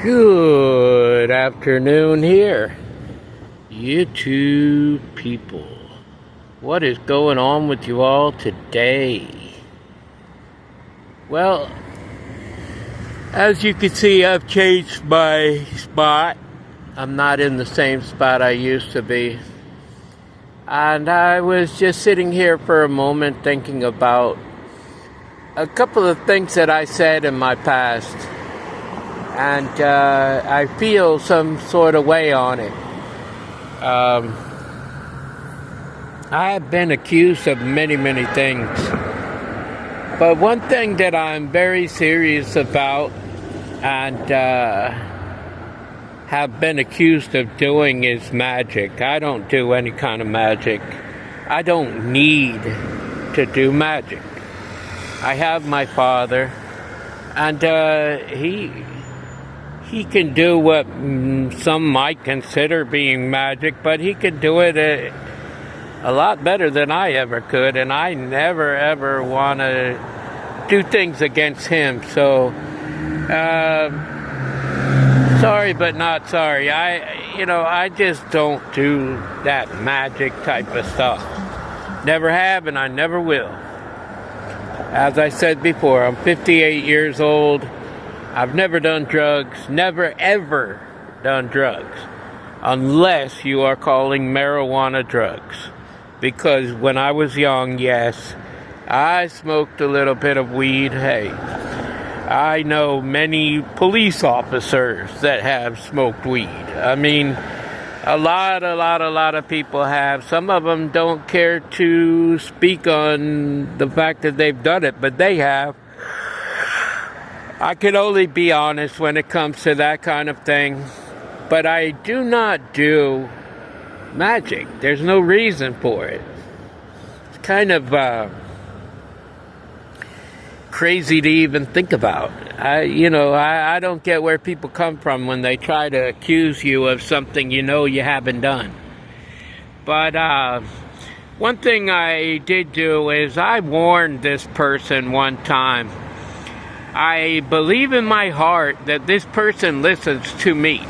Good afternoon here, YouTube people. What is going on with you all today? Well, as you can see, I've changed my spot. I'm not in the same spot I used to be. And I was just sitting here for a moment thinking about a couple of things that I said in my past. And I feel some sort of way on it. I have been accused of many things. But one thing that I'm very serious about and have been accused of doing is magic. I don't do any kind of magic. I don't need to do magic. I have my father, and he can do what some might consider being magic, but he can do it a lot better than I ever could, and I never ever want to do things against him. So, sorry but not sorry. I just don't do that magic type of stuff. Never have, and I never will. As I said before, I'm 58 years old. I've never done drugs, never ever done drugs, unless you are calling marijuana drugs. Because when I was young, yes, I smoked a little bit of weed. Hey, I know many police officers that have smoked weed. I mean, a lot of people have. Some of them don't care to speak on the fact that they've done it, but they have. I can only be honest when it comes to that kind of thing, but I do not do magic. There's no reason for it. It's kind of crazy to even think about. I don't get where people come from when they try to accuse you of something you know you haven't done. But one thing I did do is I warned this person one time. I believe in my heart that this person listens to me.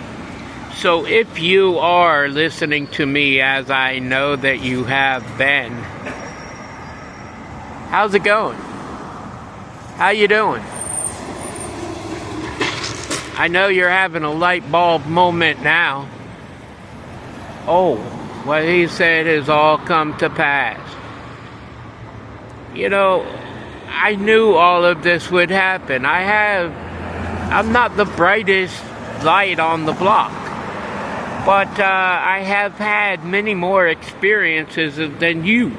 So if you are listening to me, as I know that you have been, how's it going? How you doing? I know you're having a light bulb moment now. Oh, what he said has all come to pass. I knew all of this would happen. I'm not the brightest light on the block, but I have had many more experiences than you.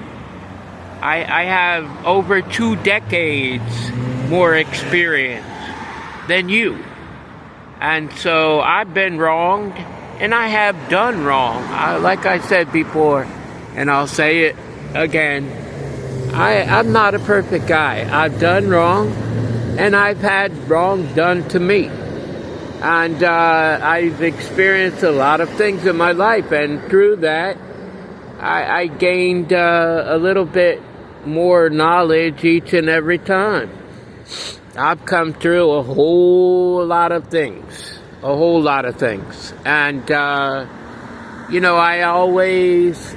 I have over 2 decades more experience than you. And so I've been wronged, and I have done wrong. Like I said before, and I'll say it again, I'm not a perfect guy. I've done wrong, and I've had wrong done to me. And I've experienced a lot of things in my life, and through that, I gained a little bit more knowledge each and every time. I've come through a whole lot of things. And, I always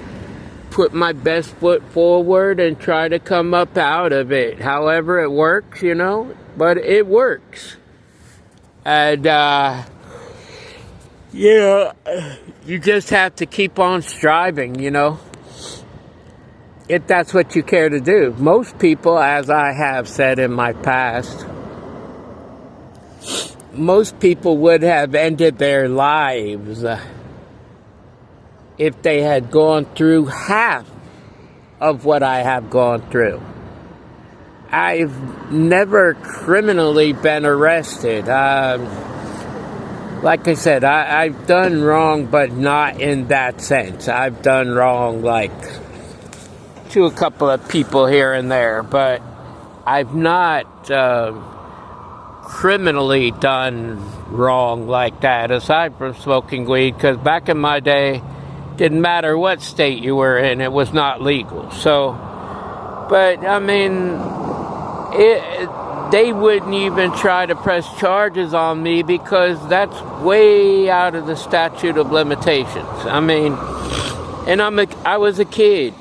put my best foot forward and try to come up out of it. However it works, but it works. And, you just have to keep on striving, if that's what you care to do. Most people, as I have said in my past, most people would have ended their lives if they had gone through half of what I have gone through. I've never criminally been arrested. Like I said, I've done wrong, but not in that sense. I've done wrong, to a couple of people here and there, but I've not criminally done wrong like that, aside from smoking weed, because back in my day, didn't matter what state you were in, it was not legal. So, but I mean, they wouldn't even try to press charges on me because that's way out of the statute of limitations. I mean, and I was a kid.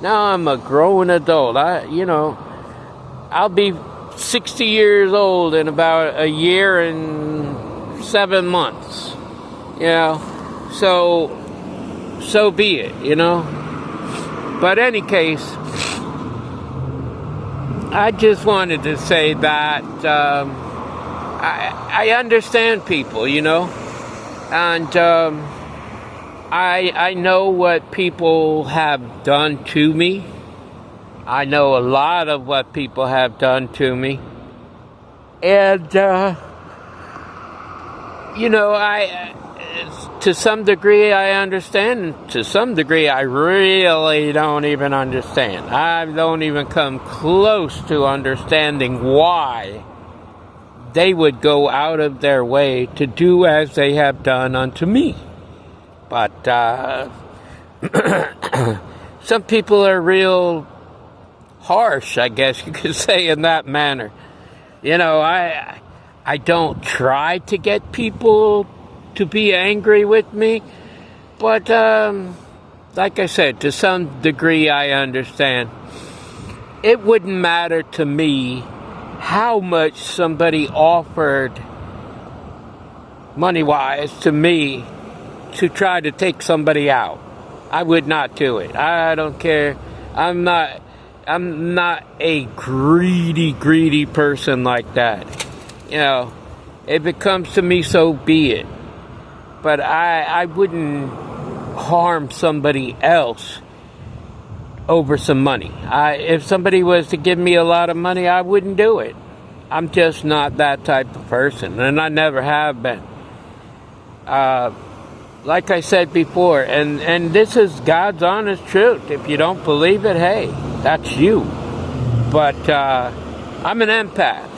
Now I'm a grown adult. I'll be 60 years old in about a year and 7 months. So be it, But any case, I just wanted to say that I understand people, and I know what people have done to me. I know a lot of what people have done to me. And, to some degree I understand. To some degree I really don't even understand. I don't even come close to understanding why they would go out of their way to do as they have done unto me. But some people are real harsh, I guess you could say, in that manner. I don't try to get people to be angry with me, but like I said, to some degree I understand. It wouldn't matter to me how much somebody offered money-wise to me to try to take somebody out. I would not do it. I don't care. I'm not a greedy person like that. If it comes to me, so be it. But I wouldn't harm somebody else over some money. If somebody was to give me a lot of money, I wouldn't do it. I'm just not that type of person, and I never have been. Like I said before, and this is God's honest truth. If you don't believe it, hey, that's you. But I'm an empath.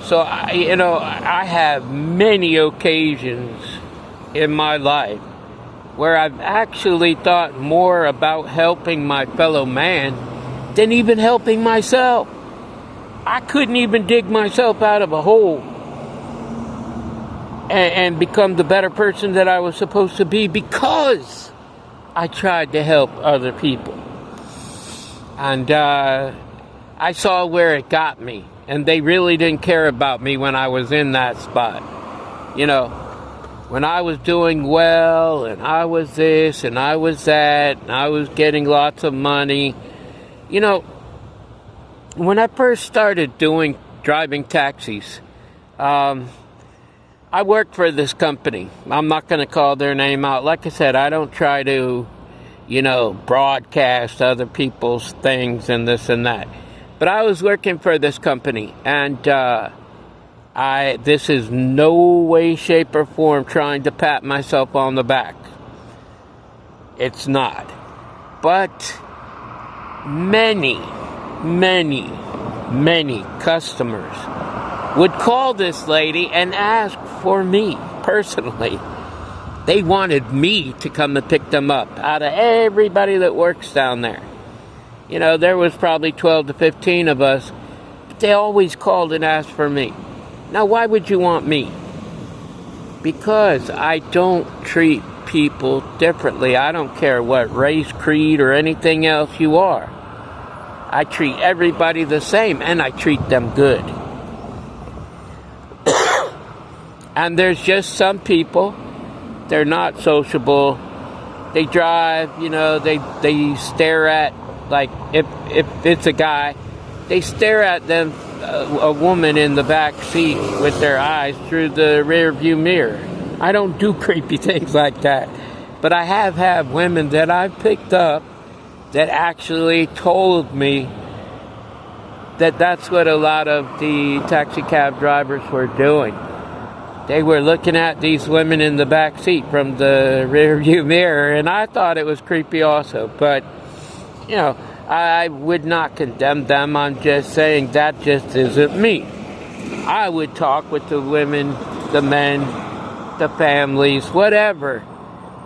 So, I have many occasions in my life where I've actually thought more about helping my fellow man than even helping myself. I couldn't even dig myself out of a hole and become the better person that I was supposed to be because I tried to help other people. And I saw where it got me. And they really didn't care about me when I was in that spot. When I was doing well, and I was this, and I was that, and I was getting lots of money. When I first started driving taxis, I worked for this company. I'm not going to call their name out. Like I said, I don't try to, broadcast other people's things and this and that. But I was working for this company, and this is no way, shape, or form trying to pat myself on the back. It's not. But many customers would call this lady and ask for me personally. They wanted me to come and pick them up out of everybody that works down there. There was probably 12 to 15 of us, but they always called and asked for me. Now, why would you want me? Because I don't treat people differently. I don't care what race, creed, or anything else you are. I treat everybody the same, and I treat them good. And there's just some people, they're not sociable. They drive, they stare at, like, if it's a guy, they stare at them, a woman in the back seat with their eyes through the rear view mirror. I don't do creepy things like that. But I have had women that I've picked up that actually told me that that's what a lot of the taxi cab drivers were doing. They were looking at these women in the back seat from the rear view mirror, and I thought it was creepy also. But, I would not condemn them. I'm just saying that just isn't me. I would talk with the women, the men, the families, whatever.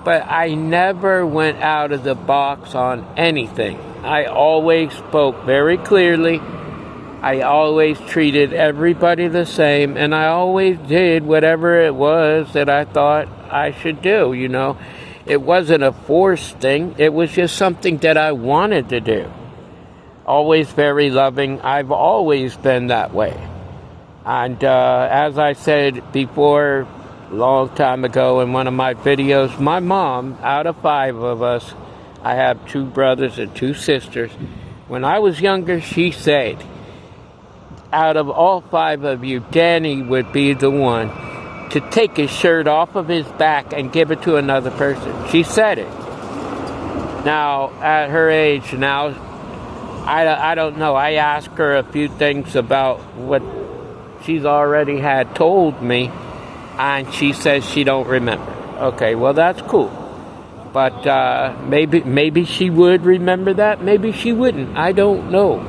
But I never went out of the box on anything. I always spoke very clearly, I always treated everybody the same, and I always did whatever it was that I thought I should do, you know. It wasn't a forced thing. It was just something that I wanted to do. Always very loving. I've always been that way. And as I said before, a long time ago in one of my videos, my mom, out of 5 of us, I have 2 brothers and 2 sisters. When I was younger, she said, out of all 5 of you, Danny would be the one to take his shirt off of his back and give it to another person. She said it. Now, at her age now, I don't know. I asked her a few things about what she's already had told me, and she says she don't remember. Okay, well, that's cool. But maybe she would remember that. Maybe she wouldn't. I don't know.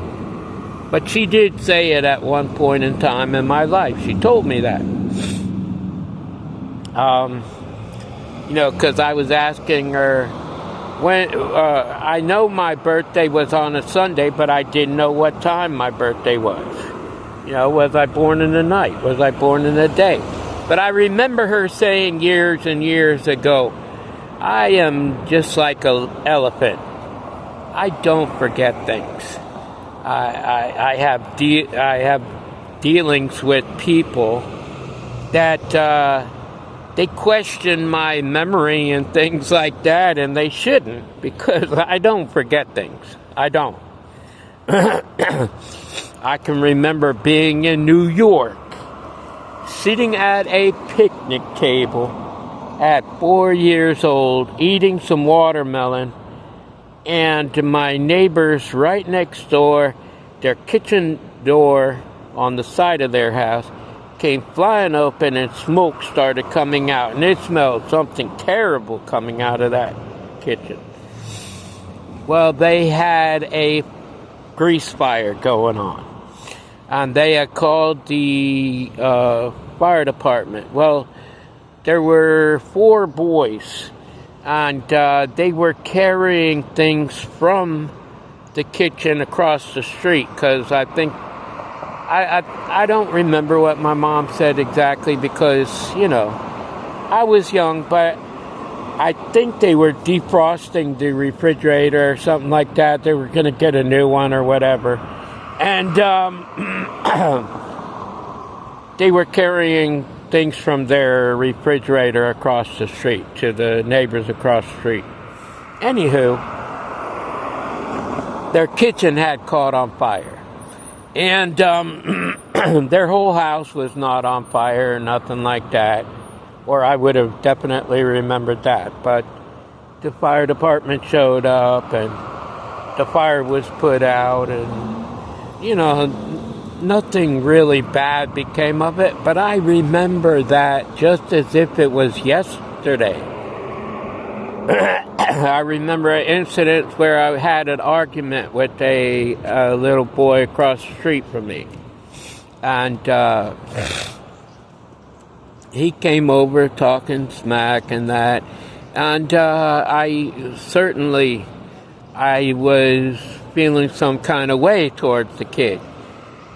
But she did say it at one point in time in my life. She told me that. You know, because I was asking her when. I know my birthday was on a Sunday, but I didn't know what time my birthday was. You know, was I born in the night? Was I born in the day? But I remember her saying years and years ago, I am just like an elephant. I don't forget things. I have dealings with people that they question my memory and things like that, and they shouldn't, because I don't forget things. I don't. I can remember being in New York, sitting at a picnic table at 4 years old, eating some watermelon, and my neighbors right next door, their kitchen door on the side of their house came flying open, and smoke started coming out, and it smelled something terrible coming out of that kitchen. Well, they had a grease fire going on, and they had called the fire department. Well, there were 4 boys, and they were carrying things from the kitchen across the street, because I think, I don't remember what my mom said exactly, because, you know, I was young, but I think they were defrosting the refrigerator or something like that. They were going to get a new one or whatever. And they were carrying things from their refrigerator across the street to the neighbors across the street. Anywho, their kitchen had caught on fire. And their whole house was not on fire or nothing like that, or I would have definitely remembered that. But the fire department showed up, and the fire was put out, and, you know, nothing really bad became of it. But I remember that just as if it was yesterday. I remember an incident where I had an argument with a little boy across the street from me. And he came over talking smack and that. And I was feeling some kind of way towards the kid.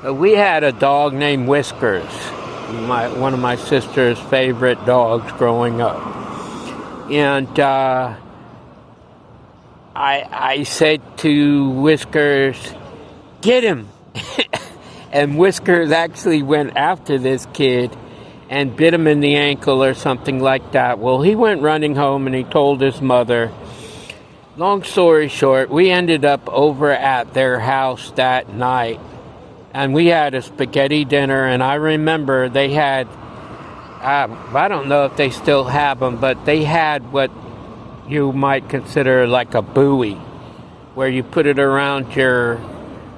We had a dog named Whiskers, one of my sister's favorite dogs growing up. And I said to Whiskers, "Get him!" And Whiskers actually went after this kid and bit him in the ankle or something like that. Well, he went running home and he told his mother. Long story short, we ended up over at their house that night, and we had a spaghetti dinner. And I remember they had, I don't know if they still have them, but they had what you might consider like a buoy, where you put it around your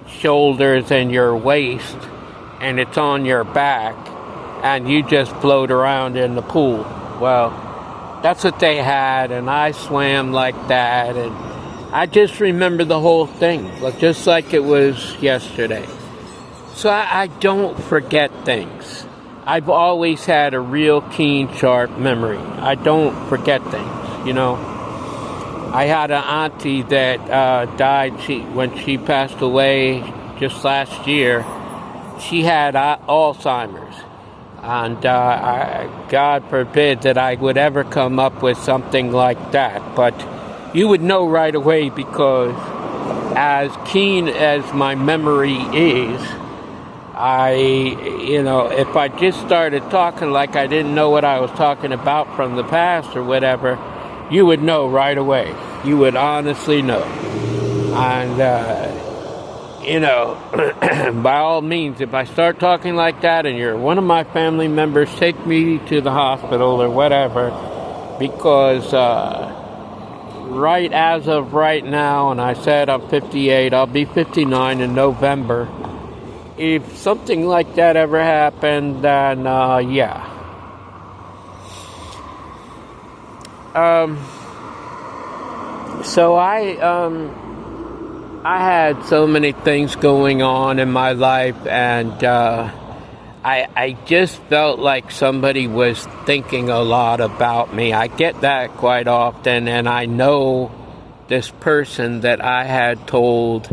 shoulders and your waist, and it's on your back, and you just float around in the pool. Well, that's what they had, and I swam like that, and I just remember the whole thing, just like it was yesterday. So I don't forget things. I've always had a real keen, sharp memory. I don't forget things, you know. I had an auntie that died when she passed away just last year. she had Alzheimer's. And God forbid that I would ever come up with something like that. But you would know right away, because as keen as my memory is, if I just started talking like I didn't know what I was talking about from the past or whatever, you would know right away. You would honestly know. And, by all means, if I start talking like that and you're one of my family members, take me to the hospital or whatever, because right as of right now, and I said I'm 58, I'll be 59 in November. If something like that ever happened, then yeah. So I had so many things going on in my life, and I just felt like somebody was thinking a lot about me. I get that quite often, and I know this person that I had told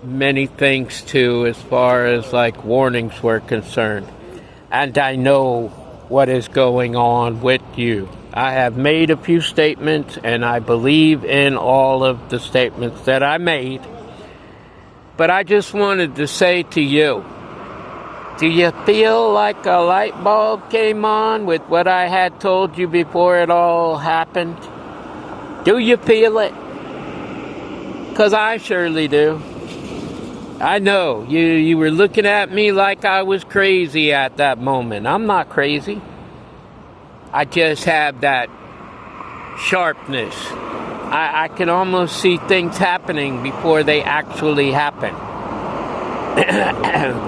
many things to as far as like warnings were concerned. And I know what is going on with you. I have made a few statements, and I believe in all of the statements that I made. But I just wanted to say to you, do you feel like a light bulb came on with what I had told you before it all happened? Do you feel it? 'Cause I surely do. I know, you were looking at me like I was crazy at that moment. I'm not crazy. I just have that sharpness. I can almost see things happening before they actually happen.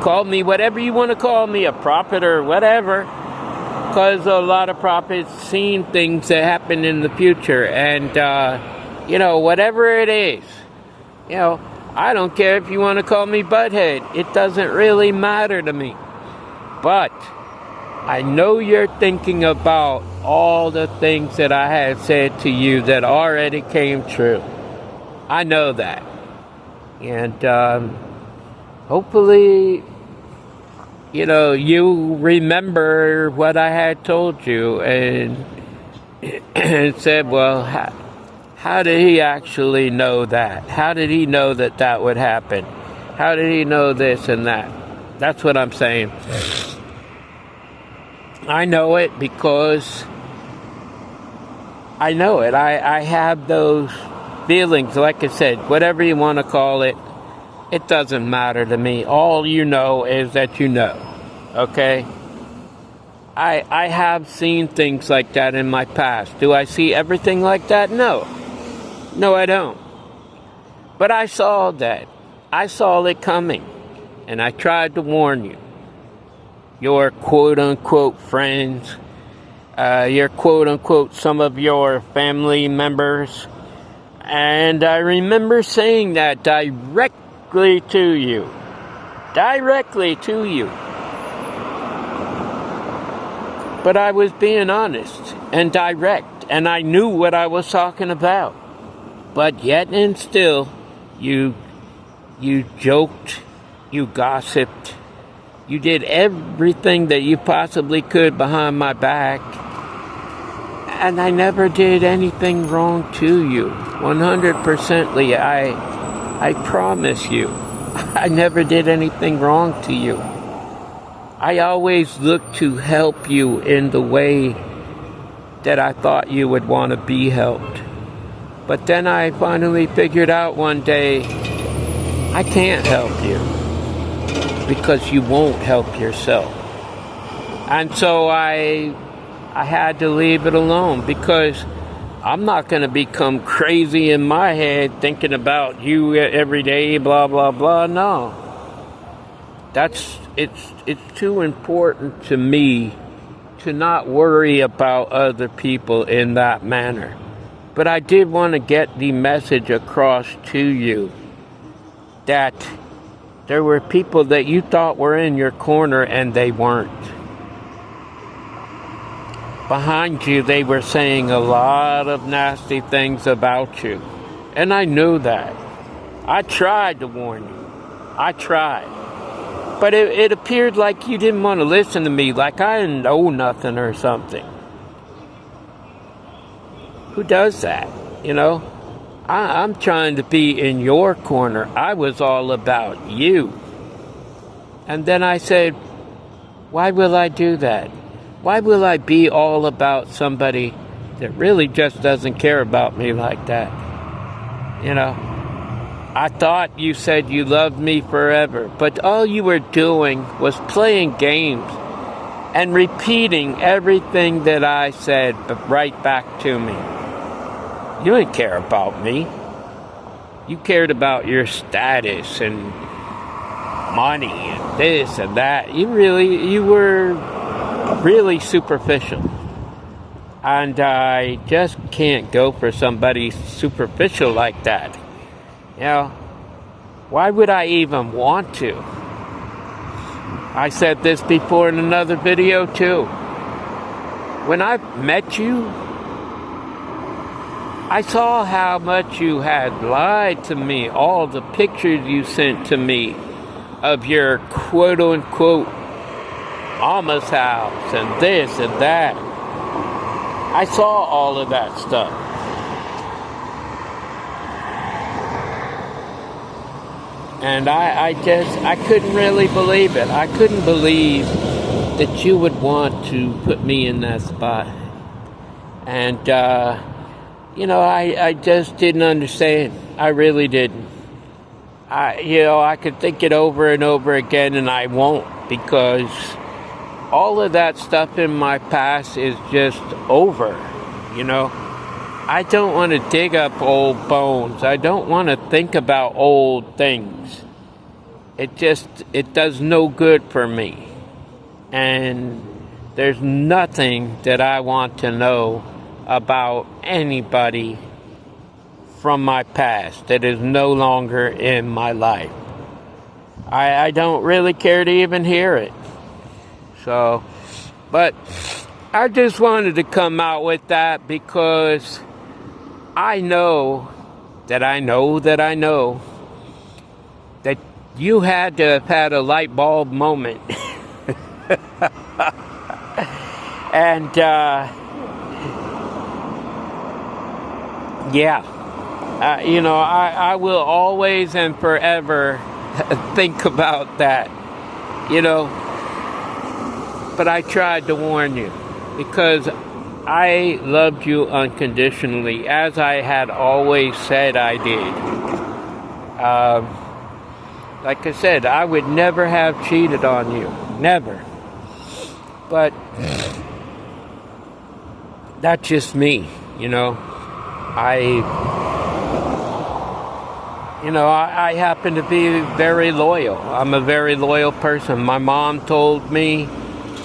Call me whatever you want to call me, a prophet or whatever, because a lot of prophets seen things that happen in the future. And, whatever it is, I don't care if you want to call me butthead. It doesn't really matter to me. But I know you're thinking about all the things that I had said to you that already came true. I know that. And hopefully, you remember what I had told you and said, well, how did he actually know that? How did he know that that would happen? How did he know this and that? That's what I'm saying. I know it because I know it. I have those feelings. Like I said, whatever you want to call it, it doesn't matter to me. All you know is that you know. Okay? I have seen things like that in my past. Do I see everything like that? No. No, I don't. But I saw that. I saw it coming. And I tried to warn you. Your quote-unquote friends, your quote-unquote some of your family members. And I remember saying that directly to you. Directly to you. But I was being honest and direct, and I knew what I was talking about. But yet and still, you joked, you gossiped, you did everything that you possibly could behind my back. And I never did anything wrong to you. 100%ly, I promise you. I never did anything wrong to you. I always looked to help you in the way that I thought you would want to be helped. But then I finally figured out one day, I can't help you because you won't help yourself. And so I had to leave it alone, because I'm not going to become crazy in my head thinking about you every day, blah, blah, blah. No. It's too important to me to not worry about other people in that manner. But I did want to get the message across to you that there were people that you thought were in your corner and they weren't. Behind you, they were saying a lot of nasty things about you. And I knew that. I tried to warn you. I tried. But it appeared like you didn't want to listen to me, like I didn't know nothing or something. Who does that, you know? I'm trying to be in your corner. I was all about you. And then I said, why will I do that? Why will I be all about somebody that really just doesn't care about me like that? You know, I thought you said you loved me forever, but all you were doing was playing games and repeating everything that I said right back to me. You didn't care about me. You cared about your status and money and this and that. You were really superficial. And I just can't go for somebody superficial like that. You know, why would I even want to? I said this before in another video too. When I met you, I saw how much you had lied to me, all the pictures you sent to me of your quote-unquote mama's house and this and that. I saw all of that stuff. And I couldn't really believe it. I couldn't believe that you would want to put me in that spot. And, you know, I just didn't understand. I really didn't. I could think it over and over again, and I won't, because all of that stuff in my past is just over, you know. I don't want to dig up old bones. I don't want to think about old things. It does no good for me. And there's nothing that I want to know about anybody from my past that is no longer in my life. I don't really care to even hear it. So, but I just wanted to come out with that because I know that you had to have had a light bulb moment. And, you know, I will always and forever think about that, you know. But I tried to warn you because I loved you unconditionally, as I had always said I did. Like I said, I would never have cheated on you. Never. But that's just me, you know. I happen to be very loyal. I'm a very loyal person. My mom told me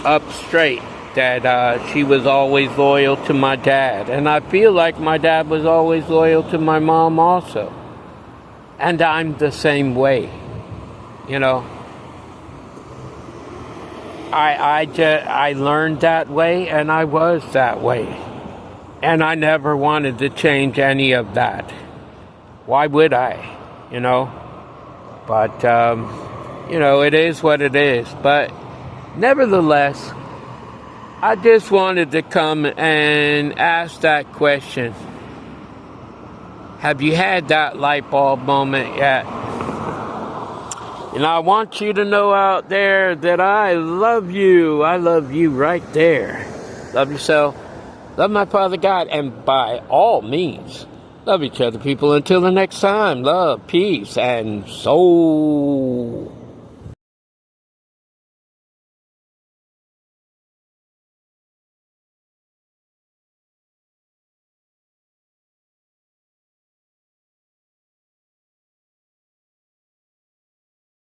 up straight that she was always loyal to my dad. And I feel like my dad was always loyal to my mom also. And I'm the same way, you know. I learned that way, and I was that way. And I never wanted to change any of that. Why would I, you know? But, you know, it is what it is. But nevertheless, I just wanted to come and ask that question. Have you had that light bulb moment yet? And I want you to know out there that I love you. I love you right there. Love yourself. Love my Father God. And by all means, love each other, people. Until the next time, love, peace, and soul.